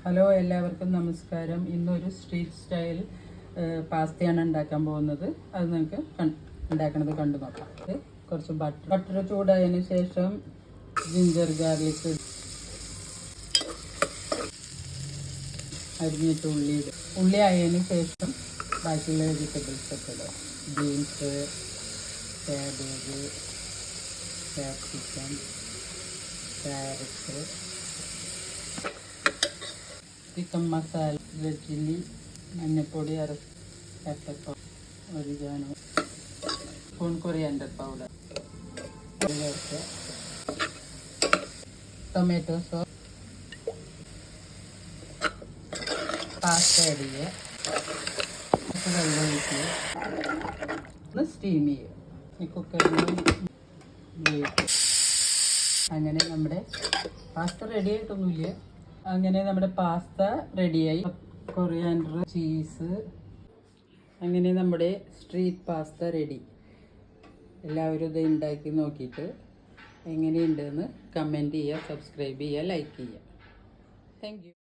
Hello, എല്ലാവർക്കും നമസ്കാരം. ഇന്നൊരു സ്ട്രീറ്റ് സ്റ്റൈൽ പാസ്തയാണ് ഉണ്ടാക്കാൻ പോകുന്നത്. അത് നിങ്ങൾക്ക് ഉണ്ടാക്കുന്നത് കണ്ടു നോക്കാം. കുറച്ച് ബട്ടർ ചൂടായതിന് ശേഷം ജിഞ്ചർ ഗാർലിക് അരിഞ്ഞിട്ട് ഉള്ളി ആയതിന് ശേഷം ബാക്കിയുള്ള വെജിറ്റബിൾസ് ഒക്കെ ഇടും. Beans, cabbage, capsicum, carrot, chicken masala, red chilli, മഞ്ഞൾപ്പൊടി, pepper, oregano, spoon coriander powder, tomato sauce, pasta add ചെയ്യുക, വെള്ളം ഒഴിക്കുക, ഒന്ന് സ്റ്റീം ചെയ്യുക. ഈ കുക്കറിൽ അങ്ങനെ നമ്മുടെ പാസ്ത റെഡി ആയിട്ടൊന്നുമില്ല. അങ്ങനെ നമ്മുടെ പാസ്ത റെഡിയായി. കൊറിയാൻഡർ, ചീസ്, അങ്ങനെ നമ്മുടെ സ്ട്രീറ്റ് പാസ്ത റെഡി. എല്ലാവരും ഇത് ഉണ്ടാക്കി നോക്കിയിട്ട് എങ്ങനെയുണ്ടെന്ന് കമൻറ്റ് ചെയ്യുക, സബ്സ്ക്രൈബ് ചെയ്യുക, ലൈക്ക് ചെയ്യുക. Thank you.